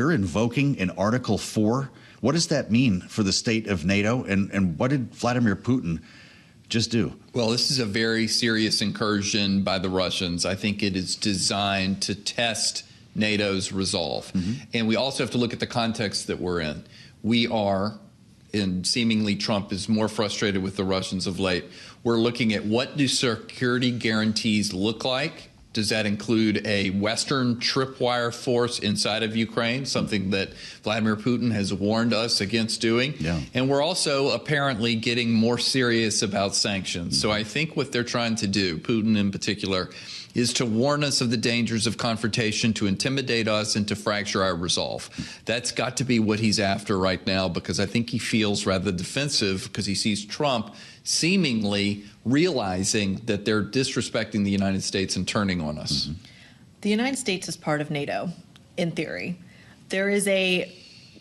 we're invoking in Article 4. What does that mean for the state of NATO? And what did Vladimir Putin just do? Well, this is a very serious incursion by the Russians. I think it is designed to test NATO's resolve. And we also have to look at the context that we're in. We are, and seemingly Trump is more frustrated with the Russians of late, we're looking at what do security guarantees look like. Does that include a Western tripwire force inside of Ukraine, something that Vladimir Putin has warned us against doing? Yeah. And we're also apparently getting more serious about sanctions. So I think what they're trying to do, Putin in particular, is to warn us of the dangers of confrontation, to intimidate us, and to fracture our resolve. That's got to be what he's after right now, because I think he feels rather defensive because he sees Trump seemingly realizing that they're disrespecting the United States and turning on us. The United States is part of NATO, in theory. There is a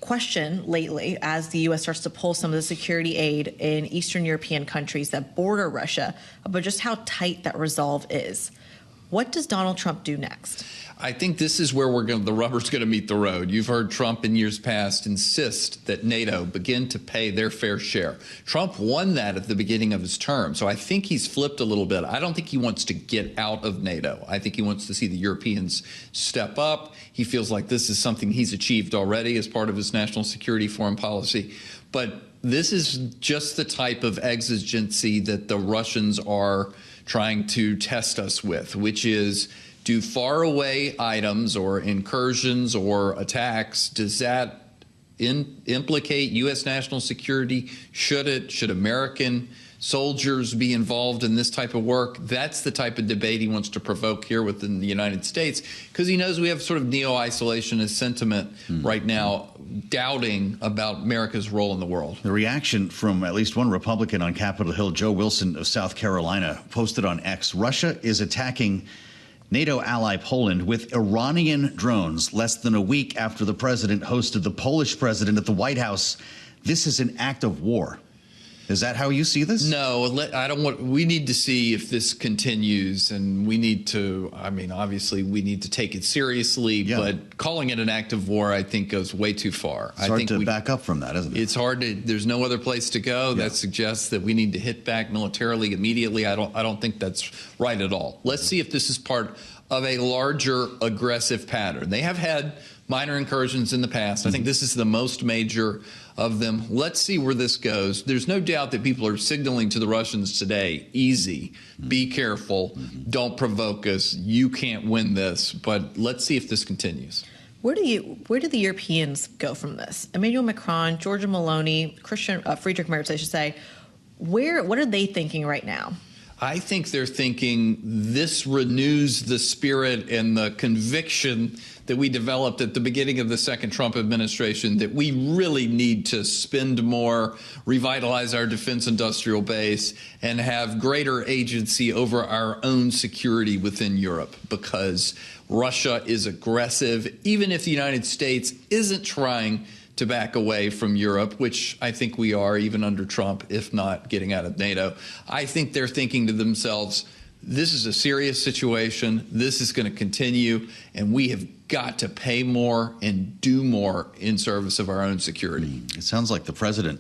question lately as the U.S. starts to pull some of the security aid in Eastern European countries that border Russia about just how tight that resolve is. What does Donald Trump do next? I think this is where the rubber's going to meet the road. You've heard Trump in years past insist that NATO begin to pay their fair share. Trump won that at the beginning of his term, so I think he's flipped a little bit. I don't think he wants to get out of NATO. I think he wants to see the Europeans step up. He feels like this is something he's achieved already as part of his national security foreign policy. But this is just the type of exigency that the Russians are trying to test us with, which is, do faraway items or incursions or attacks, does that implicate U.S. national security? Should it? Should American soldiers be involved in this type of work? That's the type of debate he wants to provoke here within the United States, because he knows we have sort of neo-isolationist sentiment right now, doubting about America's role in the world. The reaction from at least one Republican on Capitol Hill, Joe Wilson of South Carolina, posted on X, Russia is attacking NATO ally Poland with Iranian drones less than a week after the president hosted the Polish president at the White House. This is an act of war. Is that how you see this? No, I don't want. We need to see if this continues, and we need to. I mean, obviously, we need to take it seriously. Yeah. But calling it an act of war, I think, goes way too far. It's hard to back up from that, isn't it? It's hard to. There's no other place to go. Yeah. That suggests that we need to hit back militarily immediately. I don't think that's right at all. Let's see if this is part of a larger aggressive pattern. They have had minor incursions in the past. I think this is the most major of them. Let's see where this goes. There's no doubt that people are signaling to the Russians today, easy, be careful, don't provoke us, you can't win this. But let's see if this continues. Where do the Europeans go from this? Emmanuel Macron, Giorgia Meloni, Friedrich Merz, I should say. What are they thinking right now? I think they're thinking this renews the spirit and the conviction that we developed at the beginning of the second Trump administration, that we really need to spend more, revitalize our defense industrial base, and have greater agency over our own security within Europe, because Russia is aggressive. Even if the United States isn't trying to back away from Europe, which I think we are, even under Trump, if not getting out of NATO, I think they're thinking to themselves, this is a serious situation, this is going to continue, and we have got to pay more and do more in service of our own security. It sounds like the president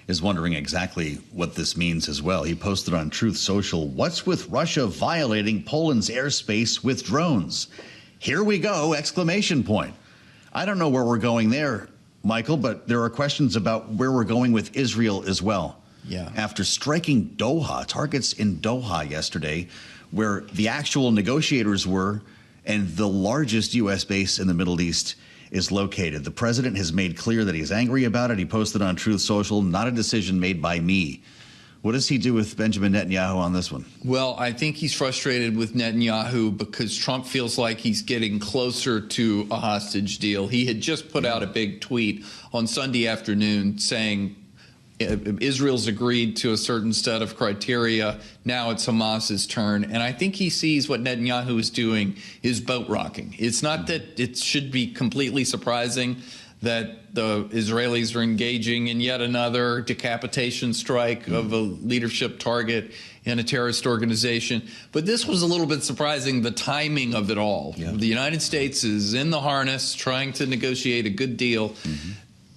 is wondering exactly what this means as well. He posted on Truth Social, "What's with Russia violating Poland's airspace with drones? Here we go, exclamation point." I don't know where we're going there, Michael, but there are questions about where we're going with Israel as well. Yeah. After striking Doha, targets in Doha yesterday, where the actual negotiators were and the largest U.S. base in the Middle East is located. The president has made clear that he's angry about it. He posted on Truth Social, "Not a decision made by me." What does he do with Benjamin Netanyahu on this one? Well, I think he's frustrated with Netanyahu because Trump feels like he's getting closer to a hostage deal. He had just put out a big tweet on Sunday afternoon saying Israel's agreed to a certain set of criteria. Now it's Hamas's turn. And I think he sees what Netanyahu is doing is boat rocking. It's not that it should be completely surprising that the Israelis are engaging in yet another decapitation strike of a leadership target in a terrorist organization. But this was a little bit surprising, the timing of it all. Yeah. The United States is in the harness trying to negotiate a good deal.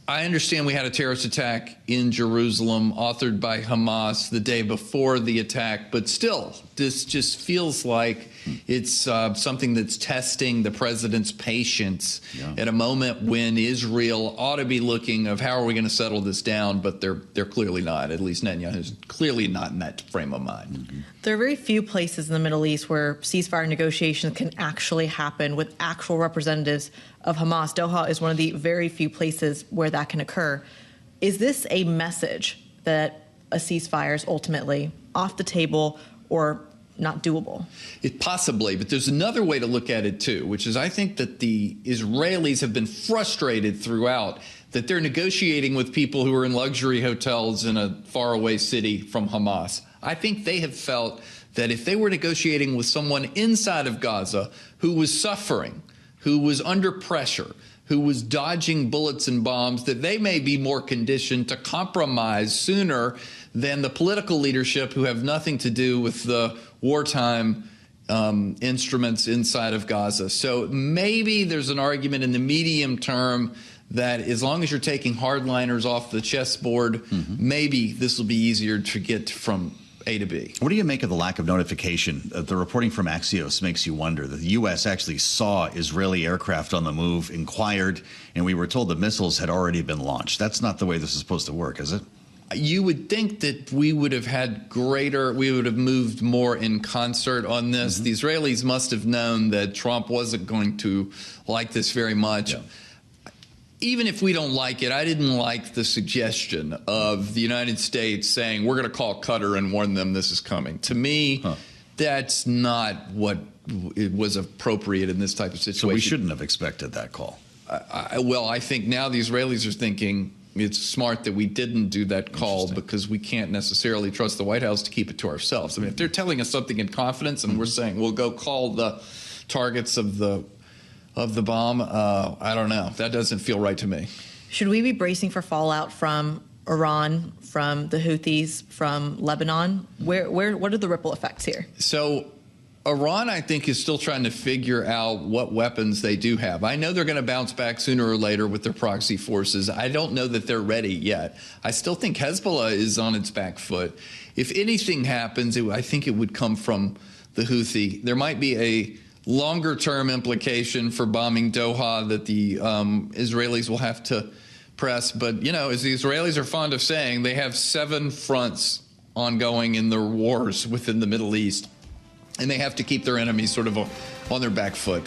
I understand we had a terrorist attack in Jerusalem authored by Hamas the day before the attack, but still, this just feels like it's something that's testing the president's patience at a moment when Israel ought to be looking of how are we going to settle this down, but they're clearly not. At least Netanyahu's clearly not in that frame of mind. There are very few places in the Middle East where ceasefire negotiations can actually happen with actual representatives of Hamas. Doha is one of the very few places where that can occur. Is this a message that a ceasefire is ultimately off the table or not doable? It possibly, but there's another way to look at it too, which is I think that the Israelis have been frustrated throughout that they're negotiating with people who are in luxury hotels in a faraway city from Hamas. I think they have felt that if they were negotiating with someone inside of Gaza who was suffering, who was under pressure, who was dodging bullets and bombs, that they may be more conditioned to compromise sooner than the political leadership who have nothing to do with the wartime instruments inside of Gaza. So maybe there's an argument in the medium term that as long as you're taking hardliners off the chessboard, maybe this will be easier to get from A to B. What do you make of the lack of notification? The reporting from Axios makes you wonder that the U.S. actually saw Israeli aircraft on the move, inquired, and we were told the missiles had already been launched. That's not the way this is supposed to work, is it? You would think that we would have moved more in concert on this. The Israelis must have known that Trump wasn't going to like this very much. Yeah. Even if we don't like it, I didn't like the suggestion of the United States saying, we're going to call Qatar and warn them this is coming. To me, that's not what it was appropriate in this type of situation. So we shouldn't have expected that call. Well, I think now the Israelis are thinking it's smart that we didn't do that call because we can't necessarily trust the White House to keep it to ourselves. I mean, if they're telling us something in confidence and we're saying we'll go call the targets of the bomb, I don't know. That doesn't feel right to me. Should we be bracing for fallout from Iran, from the Houthis, from Lebanon? What are the ripple effects here? So Iran, I think, is still trying to figure out what weapons they do have. I know they're going to bounce back sooner or later with their proxy forces. I don't know that they're ready yet. I still think Hezbollah is on its back foot. If anything happens, I think it would come from the Houthi. There might be a longer-term implication for bombing Doha that the Israelis will have to press. But, you know, as the Israelis are fond of saying, they have 7 fronts ongoing in their wars within the Middle East, and they have to keep their enemies sort of on their back foot.